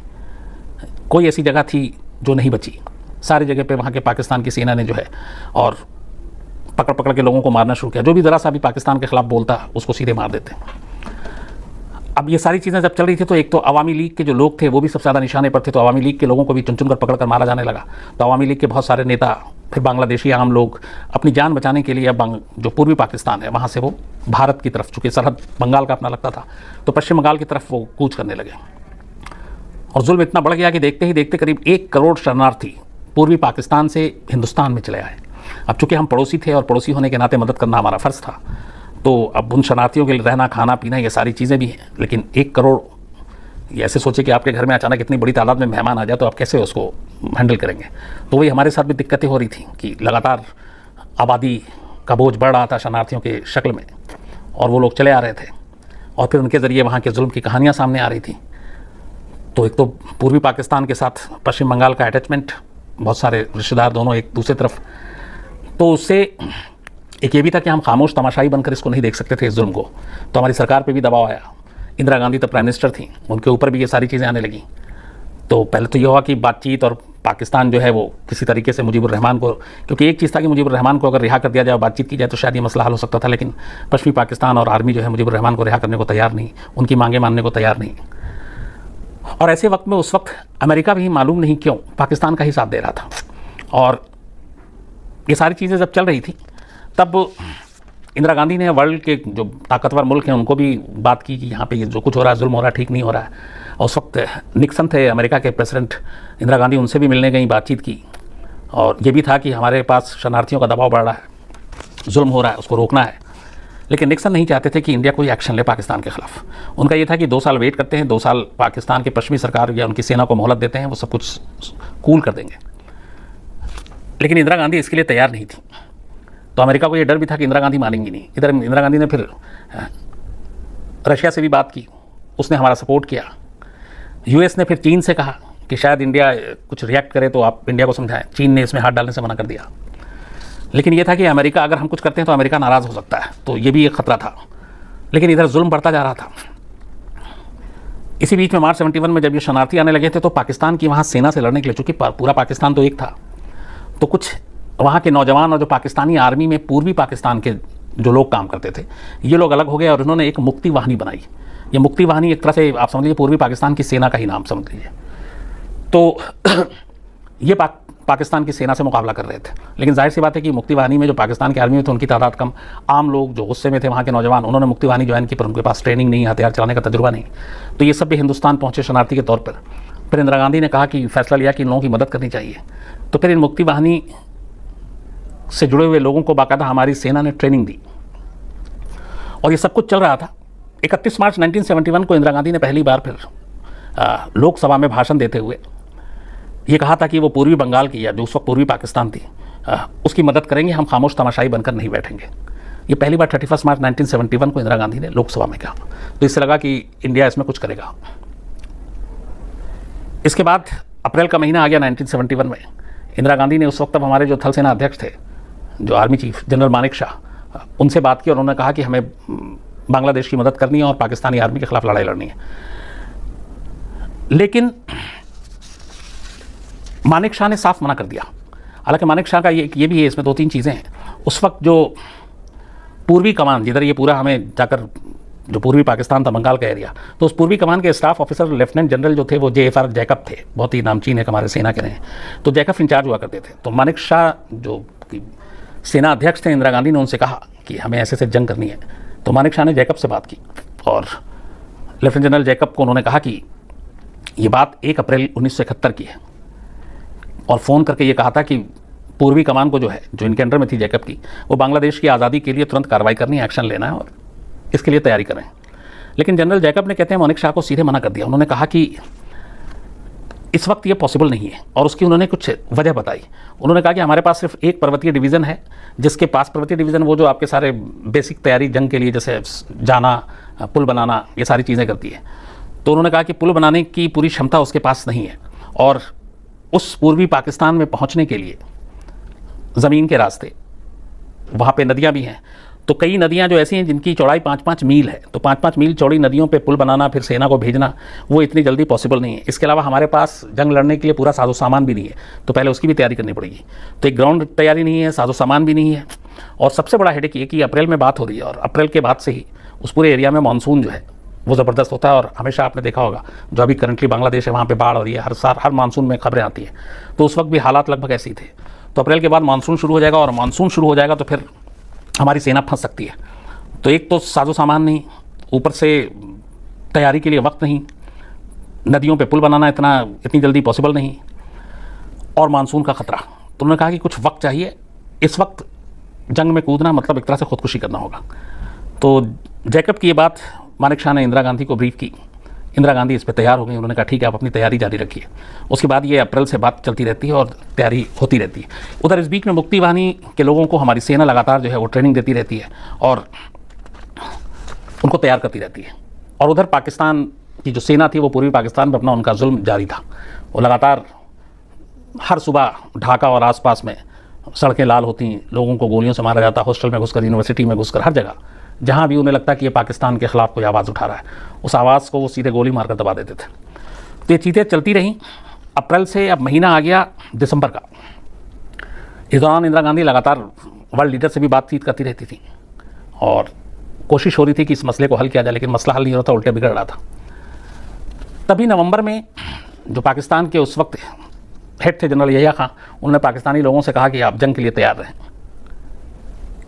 कोई ऐसी जगह थी जो नहीं बची। सारी जगह पे वहाँ के पाकिस्तान की सेना ने जो है और पकड़ पकड़ के लोगों को मारना शुरू किया। जो भी ज़रा सा भी पाकिस्तान के खिलाफ बोलता उसको सीधे मार देते। अब ये सारी चीज़ें जब चल रही थी तो एक तो अवामी लीग के जो लोग थे वो भी सबसे ज़्यादा निशाने पर थे। तो अवामी लीग के लोगों को भी चुन चुन कर पकड़ कर मारा जाने लगा। तो अवामी लीग के बहुत सारे नेता, फिर बांग्लादेशी आम लोग अपनी जान बचाने के लिए अब जो पूर्वी पाकिस्तान है वहाँ से वो भारत की तरफ, चूँकि सरहद बंगाल का अपना लगता था, तो पश्चिम बंगाल की तरफ वो कूच करने लगे और जुल्म इतना बढ़ गया कि देखते ही देखते करीब 1 करोड़ शरणार्थी पूर्वी पाकिस्तान से हिंदुस्तान में चले आए। अब चूँकि हम पड़ोसी थे और पड़ोसी होने के नाते मदद करना हमारा फ़र्ज़ था, तो अब उन शरणार्थियों के लिए रहना, खाना, पीना, ये सारी चीज़ें भी हैं। लेकिन 1 करोड़, ये ऐसे सोचे कि आपके घर में अचानक इतनी बड़ी तादाद में मेहमान आ जाए तो आप कैसे उसको हैंडल करेंगे। तो वही हमारे साथ भी दिक्कतें हो रही थी कि लगातार आबादी का बोझ बढ़ रहा था शरणार्थियों के शक्ल में और वो लोग चले आ रहे थे और फिर उनके ज़रिए वहाँ के जुल्म की कहानियाँ सामने आ रही थी। तो एक तो पूर्वी पाकिस्तान के साथ पश्चिम बंगाल का अटैचमेंट, बहुत सारे रिश्तेदार दोनों एक दूसरे तरफ, तो उससे एक ये भी था कि हम खामोश तमाशाई बनकर इसको नहीं देख सकते थे इस जुल्म को। तो हमारी सरकार पे भी दबाव आया। इंदिरा गांधी तब प्राइम मिनिस्टर थी, उनके ऊपर भी ये सारी चीज़ें आने लगी। तो पहले तो ये हुआ कि बातचीत और पाकिस्तान जो है वो किसी तरीके से मुजीबुर रहमान को, क्योंकि एक चीज़ था कि मुजीबुर रहमान को अगर रिहा कर दिया जाए, बातचीत की जाए तो शायद ये मसला हल हो सकता था। लेकिन पश्चिमी पाकिस्तान और आर्मी जो है मुजीबुर रहमान को रिहा करने को तैयार नहीं, उनकी मांगें मानने को तैयार नहीं। और ऐसे वक्त में उस वक्त अमेरिका भी मालूम नहीं क्यों पाकिस्तान का ही साथ दे रहा था। और ये सारी चीज़ें जब चल रही थी तब इंदिरा गांधी ने वर्ल्ड के जो ताकतवर मुल्क हैं उनको भी बात की कि यहाँ पे ये जो कुछ हो रहा है, जुल्म हो रहा है, ठीक नहीं हो रहा है। और उस वक्त निक्सन थे अमेरिका के प्रेसिडेंट, इंदिरा गांधी उनसे भी मिलने गई, बातचीत की। और ये भी था कि हमारे पास शरणार्थियों का दबाव बढ़ रहा है, जुल्म हो रहा है, उसको रोकना है। लेकिन निक्सन नहीं चाहते थे कि इंडिया कोई एक्शन ले पाकिस्तान के खिलाफ। उनका ये था कि 2 साल वेट करते हैं, 2 साल पाकिस्तान की पश्चिमी सरकार या उनकी सेना को मोहलत देते हैं, वो सब कुछ कूल कर देंगे। लेकिन इंदिरा गांधी इसके लिए तैयार नहीं थी। तो अमेरिका को ये डर भी था कि इंदिरा गांधी मानेंगी नहीं। इधर इंदिरा गांधी ने फिर रशिया से भी बात की, उसने हमारा सपोर्ट किया। यूएस ने फिर चीन से कहा कि शायद इंडिया कुछ रिएक्ट करे तो आप इंडिया को समझाएं। चीन ने इसमें हाथ डालने से मना कर दिया। लेकिन ये था कि अमेरिका, अगर हम कुछ करते हैं तो अमेरिका नाराज़ हो सकता है, तो ये भी एक ख़तरा था। लेकिन इधर जुल्म बढ़ता जा रहा था। इसी बीच में मार्च 71 में जब ये शरणार्थी आने लगे थे तो पाकिस्तान की वहाँ सेना से लड़ने के लिए, चूँकि पूरा पाकिस्तान तो एक था, तो कुछ वहाँ के नौजवान और जो पाकिस्तानी आर्मी में पूर्वी पाकिस्तान के जो लोग काम करते थे, ये लोग अलग हो गए और उन्होंने एक मुक्ति वाहिनी बनाई। ये मुक्ति वाहिनी एक तरह से आप समझ लीजिए पूर्वी पाकिस्तान की सेना का ही नाम समझ लीजिए। तो ये पाकिस्तान की सेना से मुकाबला कर रहे थे। लेकिन जाहिर सी बात है कि मुक्ति वाहिनी में जो पाकिस्तान की आर्मी में थे उनकी तादाद कम, आम लोग जो गुस्से में थे वहाँ के नौजवान, उन्होंने मुक्ति वाहिनी ज्वाइन की, पर उनके पास ट्रेनिंग नहीं, हथियार चलाने का तजुर्बा नहीं। तो ये सब भी हिंदुस्तान पहुँचे शरणार्थी के तौर पर। फिर इंदिरा गांधी ने कहा कि फैसला लिया कि इन लोगों की मदद करनी चाहिए। तो फिर इन मुक्ति वाहिनी से जुड़े हुए लोगों को बाकायदा हमारी सेना ने ट्रेनिंग दी और ये सब कुछ चल रहा था। 31 मार्च 1971 को इंदिरा गांधी ने पहली बार फिर लोकसभा में भाषण देते हुए ये कहा था कि वो पूर्वी बंगाल की, या जो उस वक्त पूर्वी पाकिस्तान थी, उसकी मदद करेंगे, हम खामोश तमाशाई बनकर नहीं बैठेंगे। ये पहली बार 31 मार्च 1971 को इंदिरा गांधी ने लोकसभा में कहा। तो इससे लगा कि इंडिया इसमें कुछ करेगा। इसके बाद अप्रैल का महीना आ गया 1971 में। इंदिरा गांधी ने उस वक्त, तब हमारे जो थल सेना अध्यक्ष थे, जो army chief general Manek Shah, उनसे बात की और उन्होंने कहा कि हमें बांग्लादेश की मदद करनी है और पाकिस्तानी आर्मी के खिलाफ लड़ाई लड़नी है। लेकिन मानेक शाह ने साफ मना कर दिया। हालांकि मानेक शाह का ये भी है, इसमें 2-3 चीज़ें हैं। उस वक्त जो पूर्वी कमान, जिधर ये पूरा हमें जाकर, जो पूर्वी पाकिस्तान था, बंगाल का एरिया, तो उस पूर्वी कमान के स्टाफ ऑफिसर लेफ्टिनेंट जनरल जो थे वो JFR जैकब थे, बहुत ही नामचीन है हमारे सेना के रहे। तो जैकब इंचार्ज हुआ करते थे। तो मानेक शाह जो सेना अध्यक्ष थे, इंदिरा गांधी ने उनसे कहा कि हमें ऐसे से जंग करनी है। तो मानेक शाह ने जैकब से बात की और लेफ्टिनेंट जनरल जैकब को उन्होंने कहा कि ये बात 1 अप्रैल 1971 की है, और फ़ोन करके ये कहा था कि पूर्वी कमान को जो है, जो इनके अंडर में थी जैकब की, वो बांग्लादेश की आज़ादी के लिए तुरंत कार्रवाई करनी है, एक्शन लेना है और इसके लिए तैयारी करें। लेकिन जनरल जैकब ने, कहते हैं, मानेक शाह को सीधे मना कर दिया। उन्होंने कहा कि इस वक्त ये पॉसिबल नहीं है, और उसकी उन्होंने कुछ वजह बताई। उन्होंने कहा कि हमारे पास सिर्फ एक पर्वतीय डिवीज़न है, जिसके पास पर्वतीय डिवीज़न वो जो आपके सारे बेसिक तैयारी जंग के लिए, जैसे जाना, पुल बनाना, ये सारी चीज़ें करती है। तो उन्होंने कहा कि पुल बनाने की पूरी क्षमता उसके पास नहीं है, और उस पूर्वी पाकिस्तान में पहुंचने के लिए ज़मीन के रास्ते, वहाँ पे नदियाँ भी हैं। तो कई नदियाँ जो ऐसी हैं जिनकी चौड़ाई 5-5 मील है, तो 5-5 मील चौड़ी नदियों पे पुल बनाना, फिर सेना को भेजना, वो इतनी जल्दी पॉसिबल नहीं है। इसके अलावा हमारे पास जंग लड़ने के लिए पूरा साजो सामान भी नहीं है, तो पहले उसकी भी तैयारी करनी पड़ेगी। तो एक ग्राउंड तैयारी नहीं है, साजो सामान भी नहीं है, और सबसे बड़ा हेडेक ये कि अप्रैल में बात हो रही है, और अप्रैल के बाद से ही उस पूरे एरिया में मानसून जो है वो ज़बरदस्त होता है। और हमेशा आपने देखा होगा, जो अभी करंटली बांग्लादेश है वहाँ पे बाढ़ हो रही है, हर मानसून में खबरें आती हैं। तो उस वक्त भी हालात लगभग ऐसे ही थे। तो अप्रैल के बाद मानसून शुरू हो जाएगा, और मानसून शुरू हो जाएगा तो फिर हमारी सेना फंस सकती है। तो एक तो साजो सामान नहीं, ऊपर से तैयारी के लिए वक्त नहीं, नदियों पे पुल बनाना इतनी जल्दी पॉसिबल नहीं, और मानसून का खतरा। तो उन्होंने कहा कि कुछ वक्त चाहिए, इस वक्त जंग में कूदना मतलब एक तरह से खुदकुशी करना होगा। तो जैकब की ये बात मानेक शाह ने इंदिरा गांधी को ब्रीफ की। इंदिरा गांधी इस पर तैयार हो गई। उन्होंने कहा ठीक है, आप अपनी तैयारी जारी रखिए। उसके बाद ये अप्रैल से बात चलती रहती है और तैयारी होती रहती है। उधर इस बीच में मुक्ति वाहिनी के लोगों को हमारी सेना लगातार जो है वो ट्रेनिंग देती रहती है और उनको तैयार करती रहती है। और उधर पाकिस्तान की जो सेना थी वो पूर्वी पाकिस्तान में अपना उनका जुल्म जारी था। वो लगातार हर सुबह ढाका और आसपास में सड़कें लाल होती, लोगों को गोलियों से मारा जाता, हॉस्टल में घुसकर, यूनिवर्सिटी में घुसकर, हर जगह जहाँ भी उन्हें लगता कि ये पाकिस्तान के खिलाफ कोई आवाज़ उठा रहा है, उस आवाज़ को वो सीधे गोली मारकर दबा देते थे। तो ये चीज़ें चलती रहीं। अप्रैल से अब महीना आ गया दिसंबर का। इस दौरान इंदिरा गांधी लगातार वर्ल्ड लीडर से भी बातचीत करती रहती थी और कोशिश हो रही थी कि इस मसले को हल किया जाए, लेकिन मसला हल नहीं हो रहा था, उल्टे बिगड़ रहा था। तभी नवंबर में जो पाकिस्तान के उस वक्त हेड थे जनरल यहिया खां, उन्होंने पाकिस्तानी लोगों से कहा कि आप जंग के लिए तैयार रहें।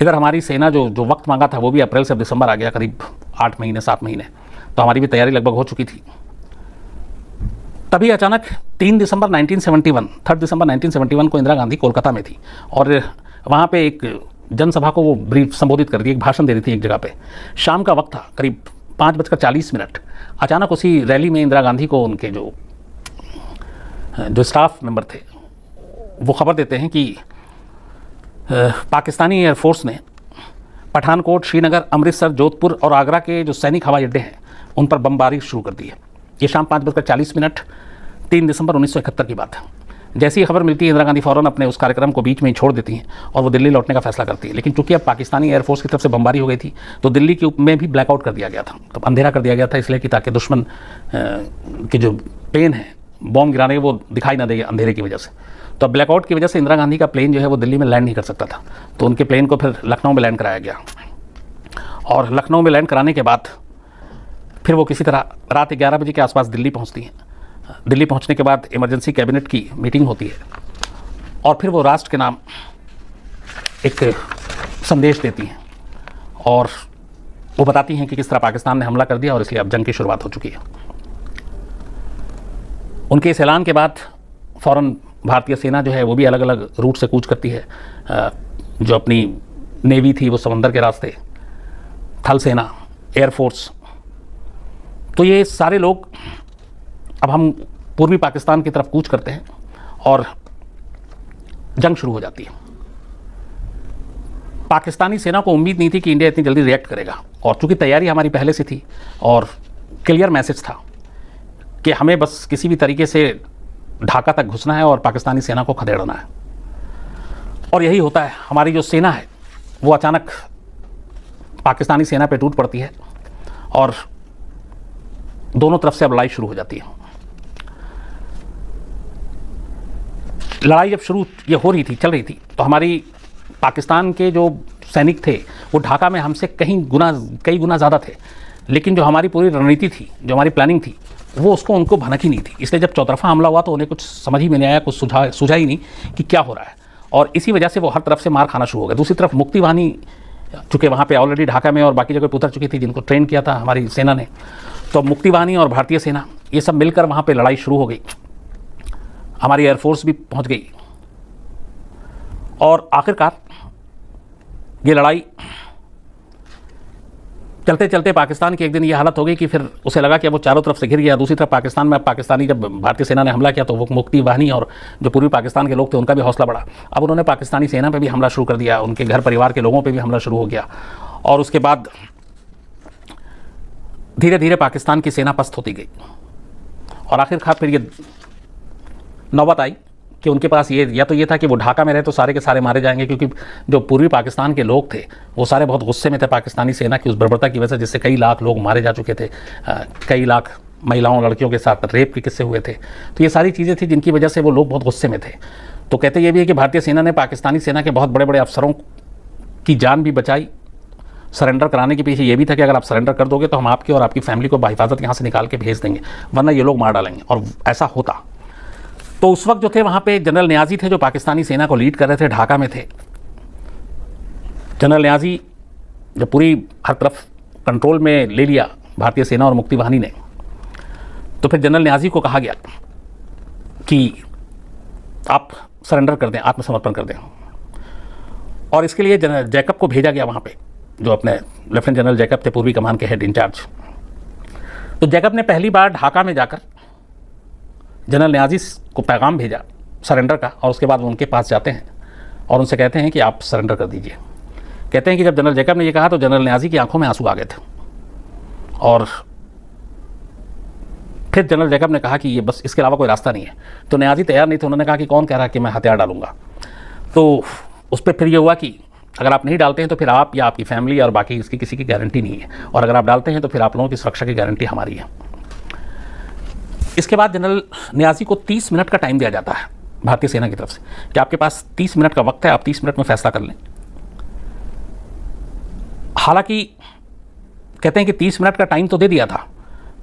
इधर हमारी सेना जो वक्त मांगा था वो भी अप्रैल से दिसंबर आ गया, करीब 8 महीने 7 महीने, तो हमारी भी तैयारी लगभग हो चुकी थी। तभी अचानक 3 दिसंबर 1971 को इंदिरा गांधी कोलकाता में थी और वहाँ पे एक जनसभा को वो ब्रीफ संबोधित कर रही थी, एक भाषण दे रही थी एक जगह पे। शाम का वक्त था, करीब 5:40। अचानक उसी रैली में इंदिरा गांधी को उनके जो स्टाफ मेंबर थे वो खबर देते हैं कि पाकिस्तानी एयरफोर्स ने पठानकोट, श्रीनगर, अमृतसर, जोधपुर और आगरा के जो सैनिक हवाई अड्डे हैं उन पर बमबारी शुरू कर दी है। ये शाम 5:40, 3 दिसंबर 1971 की बात है। जैसी खबर मिलती है इंदिरा गांधी फ़ौरन अपने उस कार्यक्रम को बीच में ही छोड़ देती हैं और वो दिल्ली लौटने का फैसला करती है। लेकिन चूंकि अब पाकिस्तानी एयरफोर्स की तरफ से बमबारी हो गई थी तो दिल्ली के में भी ब्लैकआउट कर दिया गया था, तो अंधेरा कर दिया गया था, इसलिए कि ताकि दुश्मन के जो प्लेन है बॉम्ब गिराने वो दिखाई ना दे अंधेरे की वजह से। तो अब ब्लैकआउट की वजह से इंदिरा गांधी का प्लेन जो है वो दिल्ली में लैंड नहीं कर सकता था, तो उनके प्लेन को फिर लखनऊ में लैंड कराया गया। और लखनऊ में लैंड कराने के बाद फिर वो किसी तरह रात 11 बजे के आसपास दिल्ली पहुंचती हैं। दिल्ली पहुंचने के बाद इमरजेंसी कैबिनेट की मीटिंग होती है और फिर वो राष्ट्र के नाम एक संदेश देती हैं और वो बताती हैं कि किस तरह पाकिस्तान ने हमला कर दिया और इसलिए अब जंग की शुरुआत हो चुकी है। उनके इस ऐलान के बाद फ़ौरन भारतीय सेना जो है वो भी अलग अलग रूट से कूच करती है। जो अपनी नेवी थी वो समंदर के रास्ते, थल सेना, एयरफोर्स, तो ये सारे लोग अब हम पूर्वी पाकिस्तान की तरफ कूच करते हैं और जंग शुरू हो जाती है। पाकिस्तानी सेना को उम्मीद नहीं थी कि इंडिया इतनी जल्दी रिएक्ट करेगा, और चूंकि तैयारी हमारी पहले से थी और क्लियर मैसेज था कि हमें बस किसी भी तरीके से ढाका तक घुसना है और पाकिस्तानी सेना को खदेड़ना है। और यही होता है, हमारी जो सेना है वो अचानक पाकिस्तानी सेना पे टूट पड़ती है और दोनों तरफ से अब लड़ाई शुरू हो जाती है। लड़ाई जब शुरू ये हो रही थी, चल रही थी, तो हमारी पाकिस्तान के जो सैनिक थे वो ढाका में हमसे कई गुना ज़्यादा थे, लेकिन जो हमारी पूरी रणनीति थी, जो हमारी प्लानिंग थी, वो उनको भनक ही नहीं थी। इसलिए जब चौतरफा हमला हुआ तो उन्हें कुछ समझ ही में नहीं आया, कुछ सूझा ही नहीं कि क्या हो रहा है, और इसी वजह से वो हर तरफ से मार खाना शुरू हो गया। दूसरी तरफ मुक्ति वाहिनी, चूँकि वहाँ पे ऑलरेडी ढाका में और बाकी जगह पर उतर चुकी थी, जिनको ट्रेन किया था हमारी सेना ने, तो मुक्ति वाहिनी और भारतीय सेना ये सब मिलकर वहाँ पर लड़ाई शुरू हो गई। हमारी एयरफोर्स भी पहुँच गई और आखिरकार ये लड़ाई चलते चलते पाकिस्तान की एक दिन ये हालत हो गई कि फिर उसे लगा कि वो चारों तरफ से घिर गया। दूसरी तरफ पाकिस्तान में जब भारतीय सेना ने हमला किया तो वो मुक्ति वाहिनी और जो पूर्वी पाकिस्तान के लोग थे उनका भी हौसला बढ़ा। अब उन्होंने पाकिस्तानी सेना पे भी हमला शुरू कर दिया, उनके घर परिवार के लोगों पे भी हमला शुरू हो गया, और उसके बाद धीरे धीरे पाकिस्तान की सेना पस्त होती गई। और आखिरकार फिर ये नौबत आई कि उनके पास ये या तो ये था कि वो ढाका में रहे तो सारे के सारे मारे जाएंगे, क्योंकि जो पूर्वी पाकिस्तान के लोग थे वो सारे बहुत गुस्से में थे पाकिस्तानी सेना की उस बर्बरता की वजह से, जिससे कई लाख लोग मारे जा चुके थे, कई लाख महिलाओं लड़कियों के साथ रेप के किस्से हुए थे। तो ये सारी चीज़ें थी जिनकी वजह से वो लोग बहुत गुस्से में थे। तो कहते ये भी है कि भारतीय सेना ने पाकिस्तानी सेना के बहुत बड़े बड़े अफसरों की जान भी बचाई। सरेंडर कराने के पीछे ये भी था कि अगर आप सरेंडर कर दोगे तो हम आपकी और आपकी फैमिली को बाहिफाजत यहाँ से निकाल के भेज देंगे, वरना ये लोग मार डालेंगे। और ऐसा होता। तो उस वक्त जो थे वहाँ पे जनरल न्याजी थे जो पाकिस्तानी सेना को लीड कर रहे थे, ढाका में थे। जनरल न्याजी जब पूरी हर तरफ कंट्रोल में ले लिया भारतीय सेना और मुक्ति वाहिनी ने, तो फिर जनरल न्याजी को कहा गया कि आप सरेंडर कर दें, आत्मसमर्पण कर दें। और इसके लिए जनरल जैकब को भेजा गया वहाँ पे, जो अपने लेफ्टिनेंट जनरल जैकब थे, पूर्वी कमान के हेड इंचार्ज। तो जैकब ने पहली बार ढाका में जाकर जनरल न्याजी को पैगाम भेजा सरेंडर का, और उसके बाद वो उनके पास जाते हैं और उनसे कहते हैं कि आप सरेंडर कर दीजिए। कहते हैं कि जब जनरल जैकब ने ये कहा तो जनरल न्याजी की आंखों में आंसू आ गए थे, और फिर जनरल जैकब ने कहा कि ये बस इसके अलावा कोई रास्ता नहीं है। तो न्याजी तैयार नहीं थे, उन्होंने कहा कि कौन कह रहा है कि मैं हथियार डालूंगा। तो उस पर फिर ये हुआ कि अगर आप नहीं डालते हैं तो फिर आप या आपकी फैमिली और बाकी इसकी किसी की गारंटी नहीं है, और अगर आप डालते हैं तो फिर आप लोगों की सुरक्षा की गारंटी हमारी है। इसके बाद जनरल न्याजी को 30 मिनट का टाइम दिया जाता है भारतीय सेना की तरफ से कि आपके पास 30 मिनट का वक्त है, आप 30 मिनट में फैसला कर लें। हालांकि कहते हैं कि 30 मिनट का टाइम तो दे दिया था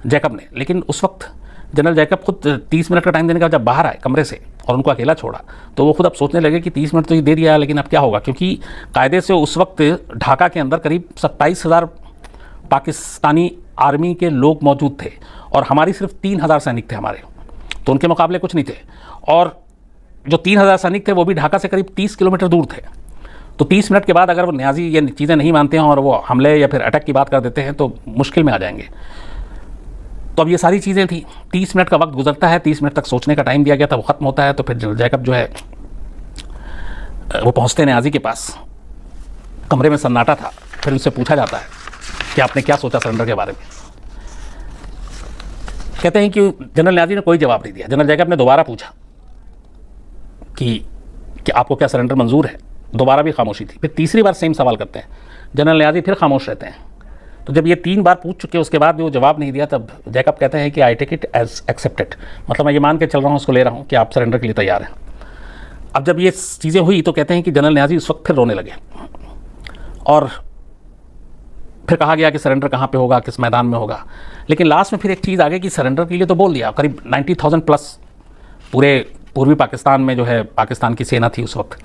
जैकब ने, लेकिन उस वक्त जनरल जैकब खुद 30 मिनट का टाइम देने का जब बाहर आए कमरे से और उनको अकेला छोड़ा, तो वो खुद अब सोचने लगे कि 30 मिनट तो ये दे दिया, लेकिन अब क्या होगा, क्योंकि कायदे से उस वक्त ढाका के अंदर करीब 27,000 पाकिस्तानी आर्मी के लोग मौजूद थे और हमारी सिर्फ 3,000 सैनिक थे हमारे, तो उनके मुकाबले कुछ नहीं थे। और जो 3,000 सैनिक थे वो भी ढाका से करीब 30 किलोमीटर दूर थे। तो 30 मिनट के बाद अगर वो न्याजी ये चीज़ें नहीं मानते हैं और वो हमले या फिर अटैक की बात कर देते हैं तो मुश्किल में आ जाएंगे। तो अब ये सारी चीज़ें थी। 30 मिनट का वक्त गुजरता है, 30 मिनट तक सोचने का टाइम दिया गया था, वो ख़त्म होता है। तो फिर जनरल जैकब जो है वो पहुँचते हैं न्याजी के पास, कमरे में सन्नाटा था। फिर उनसे पूछा जाता है कि आपने क्या सोचा सरेंडर के बारे में। कहते हैं कि जनरल न्याजी ने कोई जवाब नहीं दिया। जनरल जैकब ने दोबारा पूछा कि आपको क्या सरेंडर मंजूर है, दोबारा भी खामोशी थी। फिर तीसरी बार सेम सवाल करते हैं, जनरल न्याजी फिर खामोश रहते हैं। तो जब ये 3 बार पूछ चुके उसके बाद भी वो जवाब नहीं दिया, तब जैकब कहते हैं कि I take it as accepted, मतलब मैं ये मान के चल रहा हूँ, उसको ले रहा हूँ कि आप सरेंडर के लिए तैयार हैं। अब जब ये चीज़ें हुई तो कहते हैं कि जनरल न्याजी उस वक्त फिर रोने लगे और फिर कहा गया कि सरेंडर कहाँ पे होगा, किस मैदान में होगा। लेकिन लास्ट में फिर एक चीज़ आ गई कि सरेंडर के लिए तो बोल दिया, करीब 90,000 प्लस पूरे पूर्वी पाकिस्तान में जो है पाकिस्तान की सेना थी उस वक्त,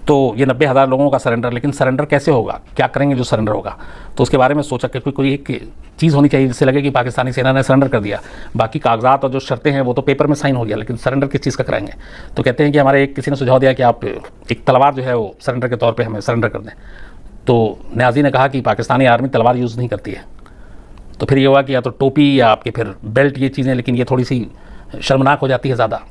तो ये 90,000 लोगों का सरेंडर, लेकिन सरेंडर कैसे होगा, क्या करेंगे जो सरेंडर होगा, तो उसके बारे में सोचा कि कोई एक चीज़ होनी चाहिए जिससे लगे कि पाकिस्तानी सेना ने सरेंडर कर दिया। बाकी कागजात और जो शर्तें हैं वो तो पेपर में साइन हो गया, लेकिन सरेंडर किस चीज़ का कराएंगे। तो कहते हैं कि हमारे किसी ने सुझाव दिया कि आप एक तलवार जो है वो सरेंडर के तौर पर हमें सरेंडर कर दें। तो न्याजी ने कहा कि पाकिस्तानी आर्मी तलवार यूज़ नहीं करती है। तो फिर ये हुआ कि या तो टोपी या आपके फिर बेल्ट, ये चीज़ें, लेकिन ये थोड़ी सी शर्मनाक हो जाती है ज़्यादा।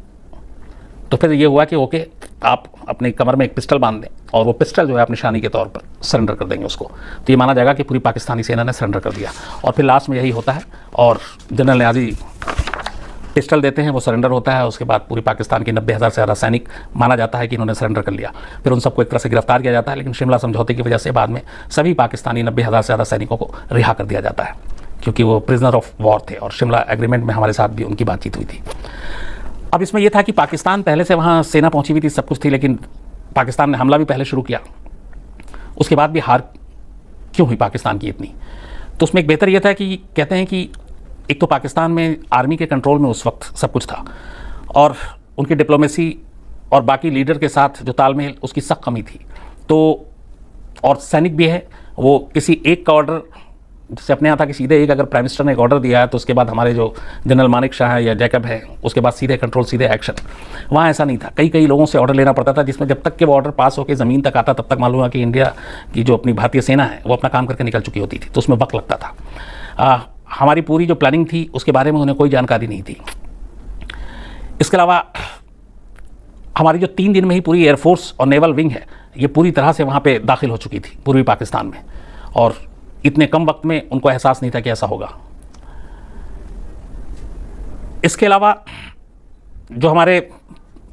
तो फिर ये हुआ कि ओके, आप अपने कमर में एक पिस्टल बांध दें और वो पिस्टल जो है आप निशानी के तौर पर सरेंडर कर देंगे उसको। तो ये माना जाएगा कि पूरी पाकिस्तानी सेना ने सरेंडर कर दिया। और फिर लास्ट में यही होता है और जनरल न्याजी पिस्टल देते हैं, वो सरेंडर होता है। उसके बाद पूरी पाकिस्तान के 90,000 से ज़्यादा सैनिक माना जाता है कि इन्होंने सरेंडर कर लिया। फिर उन सबको एक तरह से गिरफ्तार किया जाता है, लेकिन शिमला समझौते की वजह से बाद में सभी पाकिस्तानी 90,000 से ज़्यादा सैनिकों को रिहा कर दिया जाता है, क्योंकि वो प्रिजनर ऑफ वॉर थे और शिमला एग्रीमेंट में हमारे साथ भी उनकी बातचीत हुई थी। अब इसमें यह था कि पाकिस्तान पहले से वहाँ सेना पहुँची हुई थी, सब कुछ थी, लेकिन पाकिस्तान ने हमला भी पहले शुरू किया। उसके बाद भी हार क्यों हुई पाकिस्तान की इतनी, तो उसमें एक बेहतर यह था कि कहते हैं कि एक तो पाकिस्तान में आर्मी के कंट्रोल में उस वक्त सब कुछ था और उनकी डिप्लोमेसी और बाकी लीडर के साथ जो तालमेल, उसकी सख्त कमी थी। तो और सैनिक भी है, वो किसी एक का ऑर्डर, जैसे अपने यहाँ था कि सीधे एक अगर प्राइम मिनिस्टर ने एक ऑर्डर दिया है तो उसके बाद हमारे जो जनरल मानिक शाह है या जैकब है, उसके बाद सीधे कंट्रोल, सीधे एक्शन। वहाँ ऐसा नहीं था, कई लोगों से ऑर्डर लेना पड़ता था, जिसमें जब तक कि वो ऑर्डर पास होकर ज़मीन तक आता तब तक मालूम हुआ कि इंडिया की जो अपनी भारतीय सेना है वो अपना काम करके निकल चुकी होती थी, तो उसमें वक्त लगता था। हमारी पूरी जो प्लानिंग थी उसके बारे में उन्हें कोई जानकारी नहीं थी। इसके अलावा हमारी जो 3 दिन में ही पूरी एयरफोर्स और नेवल विंग है, ये पूरी तरह से वहाँ पे दाखिल हो चुकी थी पूर्वी पाकिस्तान में, और इतने कम वक्त में उनको एहसास नहीं था कि ऐसा होगा। इसके अलावा जो हमारे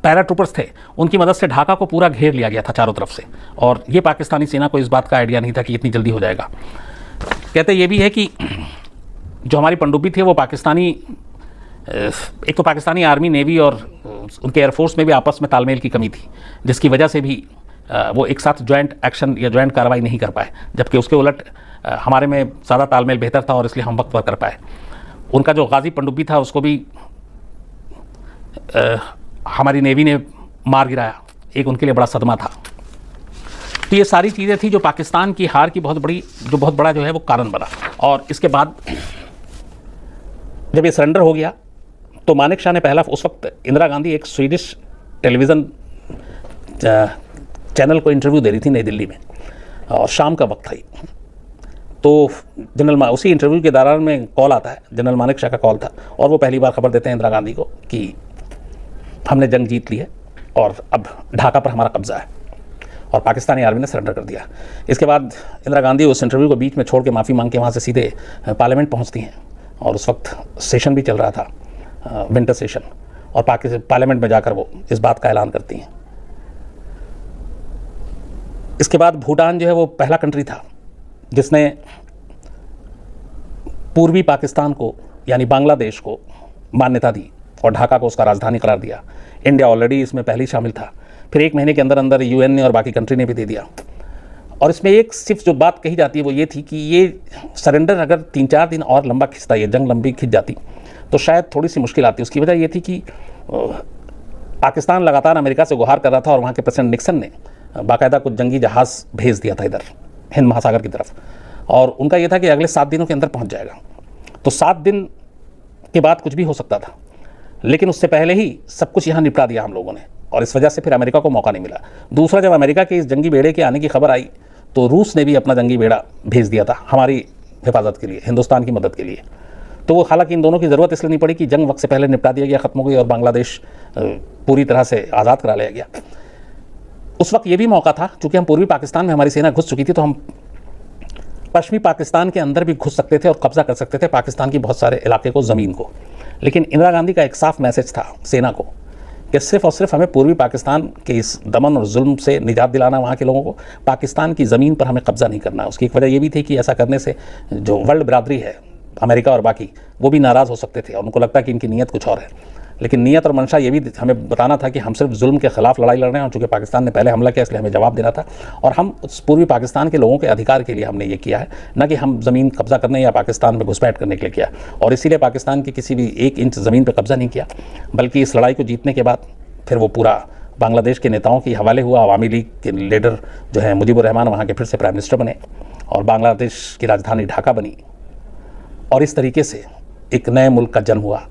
पैराट्रूपर्स थे, उनकी मदद से ढाका को पूरा घेर लिया गया था चारों तरफ से, और ये पाकिस्तानी सेना को इस बात का आइडिया नहीं था कि इतनी जल्दी हो जाएगा। कहते ये भी है कि जो हमारी पनडुब्बी थी वो पाकिस्तानी, एक तो पाकिस्तानी आर्मी, नेवी और उनके एयरफोर्स में भी आपस में तालमेल की कमी थी, जिसकी वजह से भी वो एक साथ ज्वाइंट एक्शन या ज्वाइंट कार्रवाई नहीं कर पाए, जबकि उसके उलट हमारे में ज़्यादा तालमेल बेहतर था और इसलिए हम वक्त पर कर पाए। उनका जो गाजी पनडुब्बी था उसको भी हमारी नेवी ने मार गिराया, एक उनके लिए बड़ा सदमा था। तो ये सारी चीज़ें थी जो पाकिस्तान की हार की बहुत बड़ा जो है वो कारण बना। और इसके बाद जब ये सरेंडर हो गया तो मानिक शाह ने पहला, उस वक्त इंदिरा गांधी एक स्वीडिश टेलीविज़न चैनल को इंटरव्यू दे रही थी नई दिल्ली में, और शाम का वक्त था। तो उसी इंटरव्यू के दौरान में कॉल आता है, जनरल मानिक शाह का कॉल था, और वो पहली बार खबर देते हैं इंदिरा गांधी को कि हमने जंग जीत ली है और अब ढाका पर हमारा कब्जा है, और पाकिस्तानी आर्मी ने सरेंडर कर दिया। इसके बाद इंदिरा गांधी उस इंटरव्यू को बीच में छोड़ के माफ़ी मांग के वहाँ से सीधे पार्लियामेंट पहुँचती हैं, और उस वक्त सेशन भी चल रहा था, विंटर सेशन, और पार्लियामेंट में जाकर वो इस बात का ऐलान करती हैं। इसके बाद भूटान जो है वो पहला कंट्री था जिसने पूर्वी पाकिस्तान को यानी बांग्लादेश को मान्यता दी और ढाका को उसका राजधानी करार दिया। इंडिया ऑलरेडी इसमें पहले ही शामिल था, फिर 1 महीने के अंदर अंदर यूएन ने और बाकी कंट्री ने भी दे दिया। और इसमें एक सिर्फ जो बात कही जाती है वो ये थी कि ये सरेंडर अगर 3-4 दिन और लंबा खिंचता, ये जंग लंबी खिंच जाती तो शायद थोड़ी सी मुश्किल आती। उसकी वजह ये थी कि पाकिस्तान लगातार अमेरिका से गुहार कर रहा था, और वहाँ के प्रेसिडेंट निक्सन ने बाकायदा कुछ जंगी जहाज़ भेज दिया था इधर हिंद महासागर की तरफ, और उनका यह था कि अगले 7 दिनों के अंदर पहुँच जाएगा। तो 7 दिन के बाद कुछ भी हो सकता था, लेकिन उससे पहले ही सब कुछ यहाँ निपटा दिया हम लोगों ने, और इस वजह से फिर अमेरिका को मौका नहीं मिला। दूसरा, जब अमेरिका के इस जंगी बेड़े के आने की खबर आई तो रूस ने भी अपना जंगी बेड़ा भेज दिया था हमारी हिफाजत के लिए, हिंदुस्तान की मदद के लिए। तो वो हालांकि इन दोनों की ज़रूरत इसलिए नहीं पड़ी कि जंग वक्त से पहले निपटा दिया गया, ख़त्म हो गई और बांग्लादेश पूरी तरह से आज़ाद करा लिया गया। उस वक्त ये भी मौका था, चूँकि हम पूर्वी पाकिस्तान में हमारी सेना घुस चुकी थी, तो हम पश्चिमी पाकिस्तान के अंदर भी घुस सकते थे और कब्जा कर सकते थे पाकिस्तान की बहुत सारे इलाके को, ज़मीन को। लेकिन इंदिरा गांधी का एक साफ मैसेज था सेना को कि सिर्फ और सिर्फ हमें पूर्वी पाकिस्तान के इस दमन और जुल्म से निजात दिलाना, वहाँ के लोगों को, पाकिस्तान की ज़मीन पर हमें कब्जा नहीं करना। उसकी एक वजह ये भी थी कि ऐसा करने से जो वर्ल्ड बिरादरी है, अमेरिका और बाकी, वो भी नाराज़ हो सकते थे और उनको लगता कि इनकी नीयत कुछ और है। लेकिन नीयत और मंशा ये भी हमें बताना था कि हम सिर्फ जुल्म के खिलाफ लड़ाई लड़ रहे हैं, और चूँकि पाकिस्तान ने पहले हमला किया इसलिए हमें जवाब देना था, और हम उस पूर्वी पाकिस्तान के लोगों के अधिकार के लिए हमने ये किया है, न कि हम ज़मीन कब्जा करने या पाकिस्तान में घुसपैठ करने के लिए किया। और इसीलिए पाकिस्तान की किसी भी 1 इंच ज़मीन पर कब्जा नहीं किया, बल्कि इस लड़ाई को जीतने के बाद फिर वो पूरा बांग्लादेश के नेताओं के हवाले हुआ। अवामी लीग के लीडर जो है मुजीबुर रहमान वहाँ के फिर से प्राइम मिनिस्टर बने और बांग्लादेश की राजधानी ढाका बनी और इस तरीके से एक नए मुल्क का जन्म हुआ।